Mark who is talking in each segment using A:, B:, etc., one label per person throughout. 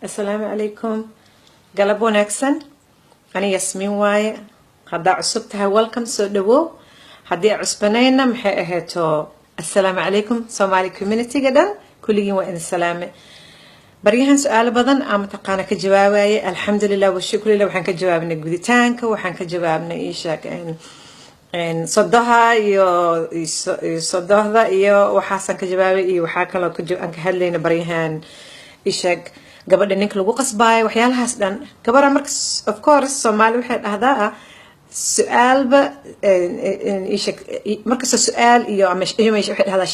A: السلام عليكم. قلب ونكسن أنا ياسمين واي هدا عصبتها welcome سو دو هدي عصبنينا محي اهيتو السلام عليكم Somali community قدن كلين وإن السلامة بريهن سؤال بدن أما تقانا كجوابي الحمد لله والشكر لله وحن كجوابنا قديتانك وحن كجوابنا إيشاك إن صدها صدها وحاسن كجوابي وحاكا لو كجو أنك هلين بريهن إيشاك قبل إنك لو قصباي وحيالها سدن قبل مركز of course Somali وحد هذا سؤال إيشك مركز السؤال مش هذا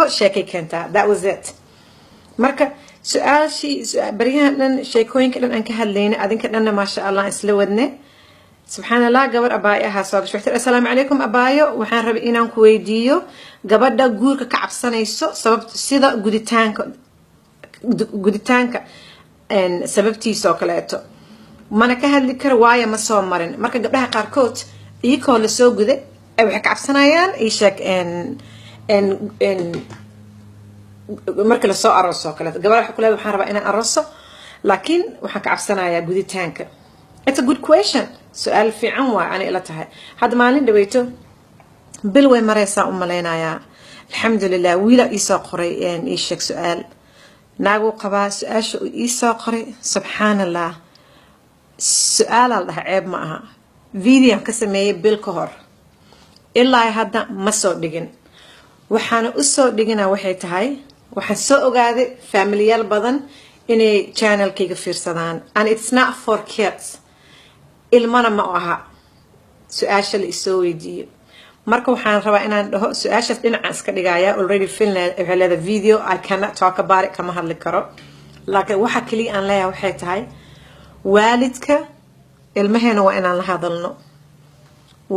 A: شاكي كنتا that was it مركز سؤال شيء بريهن شيكوين كلن أنك هلين أذن كلنا ما شاء الله إسلودنا سبحان الله قبل أبايا هاسوق شو السلام عليكم أبايا وحن ربينا كويديو قبل ده جورك كعب سنة يسوع سبب سيدا قديتانك إن سببتي سوكلاته ما أنا كهل ذكر وايا ما صار مرن مركز قبلها قاركوت يكون لسوق ده أو حك عب سنة يان إيشك إن مركز السوق أرسو كلات قبل حكوا له وحن ربينا أرسو لكن وحك عب سنة يا قديتانك it's a good question سؤال في عنوة أنا إلا تها هذا مالين دويتو بالوي مريسا لنا يا الحمد لله ويلا إيسا قري إن إيشك سؤال ناقو قبا سؤال شو إيسا قري سبحان الله سؤال الله عيب معها فيديو كسميه بالكهر إلا هذا مسو دقن وحنا أسو دقنا وحي تهاي وحن سو قاعد فاميليال بدن إني channel كيك فيرسدان and it's not for kids ilmana ma aha su'aasha la isoo weydiiyo marka waxaan rabaa inaan dhaho su'aashaas dhinaca iska dhigaya already filmna video I cannot talk about it kama hadli karo laakiin waxa kaliya aan leeyahay waxay tahay waalidka ilmaheena waa inaan la hadalno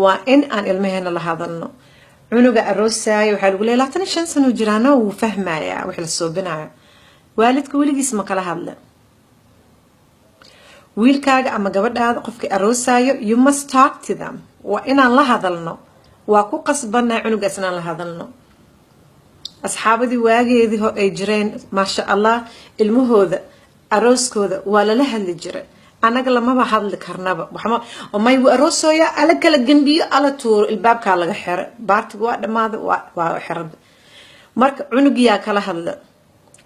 A: waa in aan ilmaheena la hadalno cunuga aroosaayo waxa lagu leeyahay 25 sano jiraana uu fahmaya wax la soo binayo waalidka waligiis ma kala hadla wiilkaaga ama gabadhaada qofka aroosayo you must talk to them waa inaan la hadalno waa ku qasbanaa cunugaas inaan la hadalno asxaabadii waageedii oo ay jireen ma sha Allah ilmahooda arooskooda waa la hadli jiray anaga lamaba hadli karnaba waxma may aroosoya ala kala ganbiyo ala tuuro ilbaabka laga xiro baartiga waa dhamaada waa xiran marka cunugiya kala hadla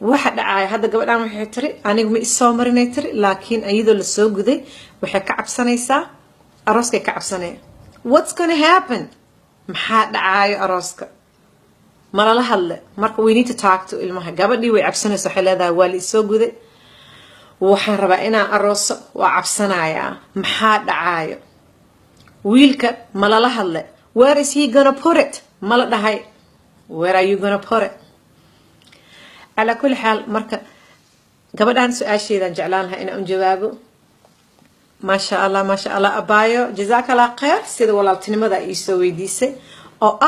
A: waxa dhacay hada gabadhan waxay tiri anigu ma isoo marinay tiri laakiin ayadoo la soo guday waxay ka cabsanaysaa arooska ka cabsanay what's going to happen maxaa dhacay arooska mala hadle marka we need to talk to ilmaha gabadhii way cabsanaysaa waxay leedahay waa la soo guday waxaan rabaa inaan arooso waa cabsanayaa maxaa dhacay wiilka mala hadle where is he going to put it mala dhahay where are you going to put it على كل حال مركا قبل سؤال شيء إذا جعلانها إن جوابه ما شاء الله أبايو جزاك الله خير سيد والله تنمذا يسوي ديسي أو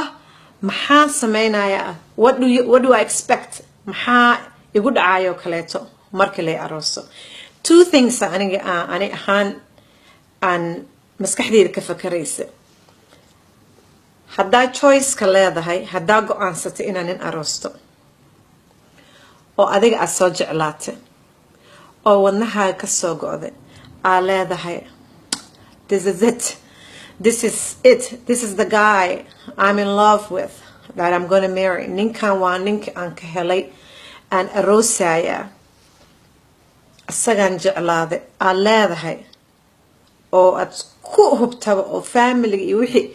A: محا سمينا يا what do I expect محا يقول عايو كليتو مركا لي أروسو two things أنا عن مسكحدي كفكريسي هدا choice كليدا هاي هدا قو أنستي إنا نين أروستو oo adiga aad soo jeclaatay oo wadnaha ka soo go'day aa leedahay this is the guy I'm in love with that I'm going to marry ninkan waa ninka aan ka helay aan aroosaya asagan jeclaaday aa leedahay oo aad ku hubtaba oo family iyo wixii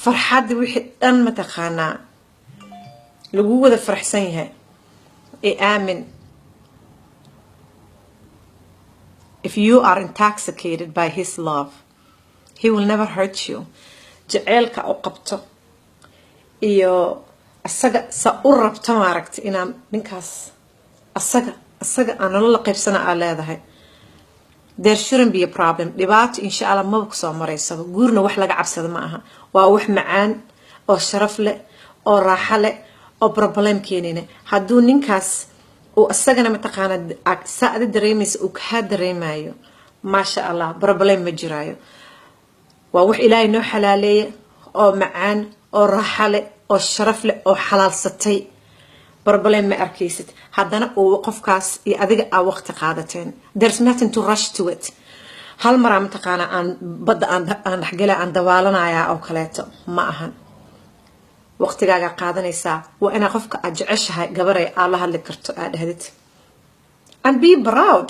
A: farxad wixii dhan ma taqaanaa lagu wada farxsan yahay Amen. If you are intoxicated by his love, he will never hurt you. جعلك أو قبته إيو السجا سأقرب تماركت إنا منكاس السجا أنا لا قيب سنة على هذا there shouldn't be a problem لبعت إن شاء الله ما بقصة مريسة قورنا وحلقة عبسة معها ووح معان أو شرف له أو راحة له أو problem كينينه هادو نينكاس وأسجنا متقانا سعد دريمس وكهاد دريمايو ما شاء الله problem مجرايو ووح إلهي نو حلالية أو معان أو راحة له أو شرف له أو حلال ستي problem ma arkaysid haddana uu qofkaas iyo adiga aa waqti qaadateen there's nothing to rush to it hal maraa mataqaana aan badda aan dhexgala aan dawaalanayaa oo kaleeto ma ahan waqtigaaga qaadanaysaa waa inaa qofka aad jeceshahay gabaray aad la hadli karto aad dhahdid and be proud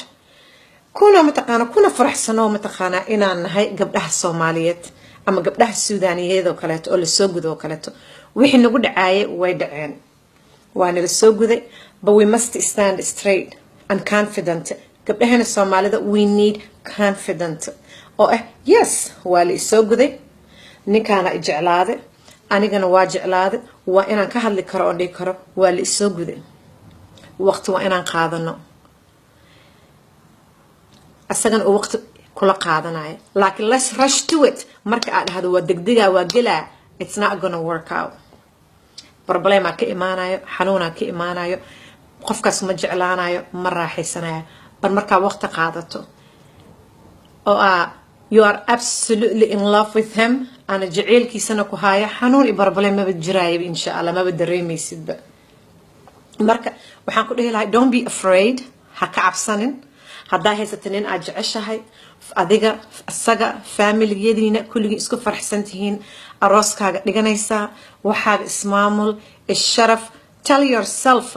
A: kuna mataqaana kuna faraxsanoo mataqaana inaan nahay gabdhaha Soomaaliyeed ama gabdhaha Suudaaniyeed oo kaleeto oo la soo gudo oo kaleeto wixii nagu dhacaayay way dhaceen waana la soo guday but we must stand straight and confident gabdhaheena Soomaalida we need confident oo yes waa la soo guday ninkaana jeclaade anigana waa jeclaade waa inaan ka hadli karo oo dhigi karo waa la soo guday waqti waa inaan qaadano asagan oo waqti kula qaadanayo laakiin let's rush to it marka aad dhahdo waa degdega waa gelaa it's not gonna work out problema ka imaanayo xanuuna ka imaanayo qofkaas ma jeclaanayo ma raaxaysanayo bar marka waqti qaadato oo you are absolutely in love with him ana jaceelkiisana ku haya xanuun iyo problema ma jiraayo insha Allah ma dareemaysidba marka waxaan ku dhihi lahay don't be afraid ha ka cabsanin haddaa haysato nin aad jeceshahay adiga asaga familigeediina kulligii isku farxsan tihiin arooskaaga dhiganaysaa waxaaga ismaamul isharaf tell yourself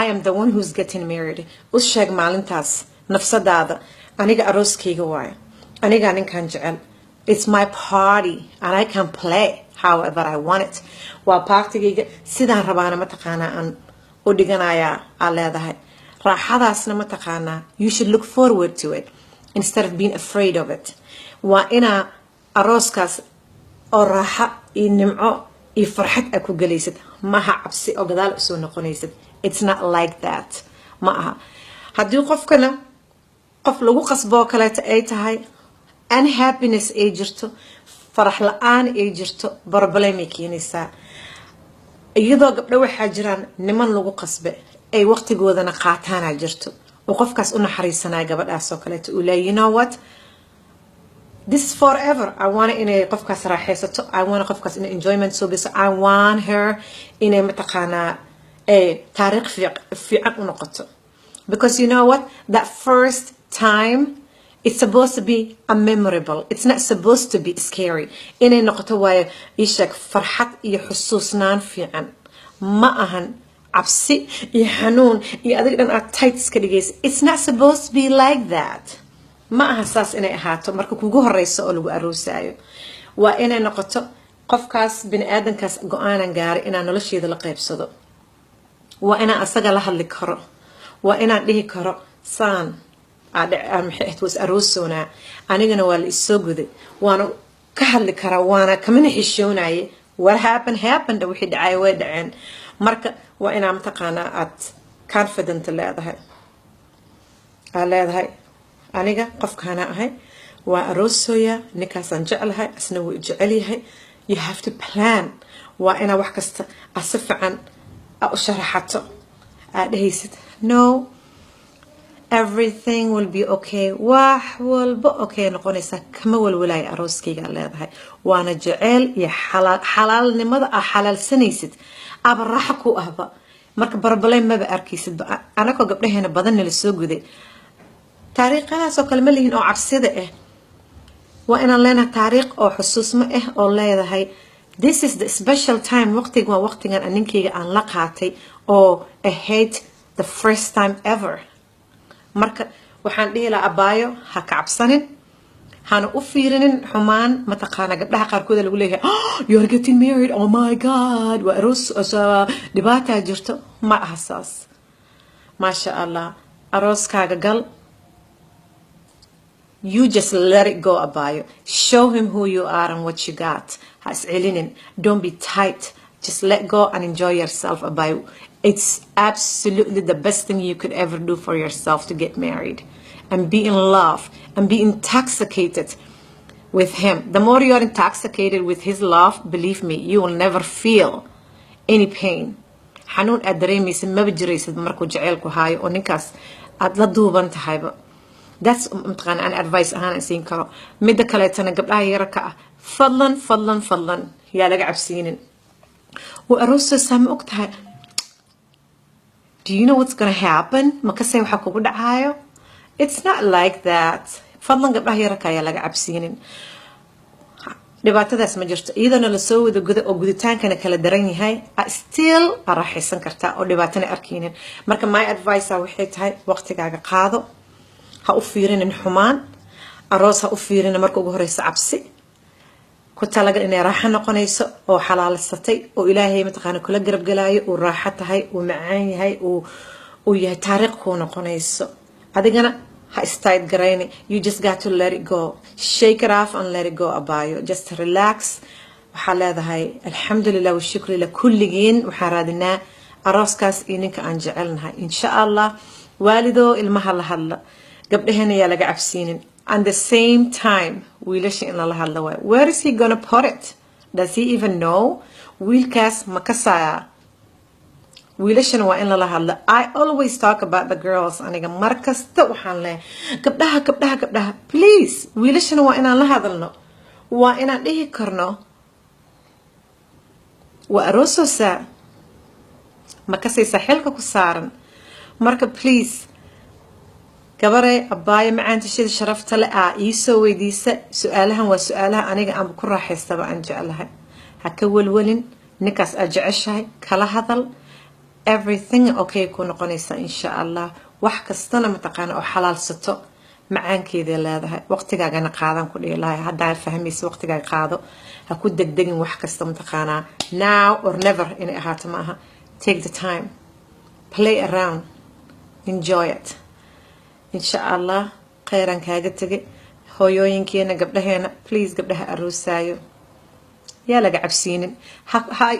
A: I am the one who's getting married u sheeg maalintaas nafsadaada aniga arooskayga waayo aniga ninkan jecel it's my party and I can play however I want it waa partigayga sidaan rabaana mataqaanaa aan u dhiganayaa aa leedahay raaxadaasna mataqaanaa you should look forward to it instead of being afraid of it waa inaa arooskaas oo raaxa iyo nimco iyo farxad aad ku galaysid maha cabsi oo gadaal usoo noqonaysid it's not like that ma aha haddii qofkana qof lagu qasboo kaleeto ay tahay unhappiness ay jirto farax la-aan ay jirto problem ay keenaysaa iyadoo gabdho waxaa jiraan niman lagu qasbe ay waqtigoodana qaataana jirto oo qofkaas u naxariisanay gabadhaas oo kaleeto uu leeyahay you know what this is forever I want inay qofkaas raaxaysato I want qofkaas in enjoyment so bis I want her inay mataqaana taariikh fiican u noqoto because you know what that first time it's supposed to be a memorable it's not supposed to be scary inay noqoto waayo ishak farxad iyo xusuusnaan fiican ma ahan cabsi iyo xanuun iyo adiga dhan aad tight iska dhigaysa it's not supposed to be like that ma aha saas inay ahaato marka kugu horeyso oo lagu aroosaayo waa inay noqoto qofkaas bini aadankaas go'aanan gaaray inaan nolosheeda la qaybsado waa inaan asaga la hadli karo waa inaan dhihi karo saan maxay was aroosona anigana waa la isoo guday waana ka hadli karaa waana kamana xishoonaye what happened wixii dhacay way dhaceen marka waa inaan mataqaanaa aad confident leedahay aniga qofkaana ahay waa aroosooya ninkaasaan jeclahay asna wuu jecel yahay you have to plan waa inaa wax kasta si fiican u sharaxato aad dhahaysid no everything will be okay wax walba okay noqonaysa kama walwalaay arooskayga leedahay waana jecel iyo xalaalnimada xalaalsanaysid aba raaxo ku ahba marka problem ma ba arkaysid anako gabdhaheena badan la soo guday taariikhadaas oo kale ma lihin oo cabsida waa inaan leenahay taariikh oo xusuusmo oo leedahay this is the special time waqtigan aninkayga aan la qaatay oo ahayd the first time ever marka waxaan dhihi lahaa abaayo ha ka cabsanin hana u fiirinin xumaan mataqaana gabdhaha qaarkood lagu leeyahay you are getting married oh my god waa aroos dhibaata jirto ma aha saas maasha Allah arooskaaga gal you just let it go abaayo show him who you are and what you got has celinin don't be tight just let go and enjoy yourself abaayo it's absolutely the best thing you could ever do for yourself to get married and be in love and be intoxicated with him the more you are intoxicated with his love believe me you will never feel any pain xanuun aad dareemaysid maba jiraysid markuu jaceylku haayo oo ninkaas aad la duuban tahayba that's mataqaana an advice ahaan siin karo midda kaleetana gabdhaha yarka ah fadlan yaa laga cabsiinin oo aroosa sama ogtahay do you know what's gonna happen makasay waxa kugu dhacayo it's not like that fadlan gabdhaha yarka ayaa laga cabsiinin dhibaatadaas ma jirto iyadana la soo wada guda oo guditaankana kala daran yahay still raaxaysan kartaa oo dhibaatana arkeenin marka my advice waxay tahay waqtigaaga qaado ha u fiirinin xumaan aroos ha u fiirin marka ugu horeysa cabsi ku talagal inay raaxo noqonayso oo xalaalsatay oo ilaahay mataqaana kula garab galaayo oo raaxo tahay oo macaan yahay oo yahay taariikh ku noqonayso adigana ha istayd garayni you just got to let it go shake it off and let it go abayo just relax waxa leedahay alxamdulillah wa shukri la kulligiin waxa raadinaa arooskaas iyo ninka aan jecelnahay insha Allah waalido ilmaha la hadla gabdhaheena yaa laga cabsiinin at the same time wiilasha in la hadla way where is he gonna put it does he even know wiilkaas makasaya wiilashana waa in la hadla I always talk about the girls aniga markasta waxaan leeyahay gabdhaha please wiilashana waa inaan la hadalno waa inaan dhihi karno waa aroososa makasaysa xilka ku saaran marka please gabaray abbaaya macaanta shida sharafta leh ii soo weydiisa su'aalahan waa su'aalaha aniga aan ku raaxaystaba aan jecelahay ha ka walwalin ninkaas aad jeceshahay kala hadal everything okay ku noqonaysa insha Allah wax kastana mataqaana oo xalaalsato macaankeeda leedahay waqtigaagana qaadan ku dhiilahay hadaa fahmayso waqtigaaga qaado ha ku degdegin wax kasta mataqaana now or never in ahaato maaha take the time play around enjoy it insha Allah khayran kaaga tagay hooyooyinkeena gabdhaheena please gabdhaha aroosaayo yaa laga cabsiinin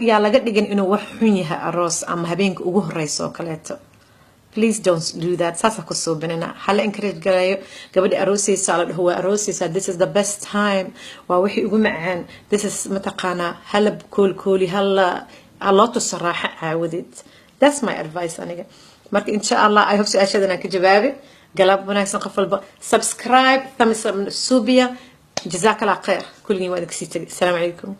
A: yaa laga dhigin inuu wax xun yahay aroos ama habeenka ugu horeyso oo kaleeto please don't do that saasa ku soo banana hala encourage garayo gabadha aroosaysa la dhaho waa aroosaysa this is the best time waa wixii ugu macaan this is mataqaana hala kooli hala alooto saraaxa caawadid that's my advice aniga marka insha Allah I hope su'aashadana ka jawaabi قلب وناكسن قفل سبسكرايب ثمس سوبيا جزاك الله خير كل يوم السلام عليكم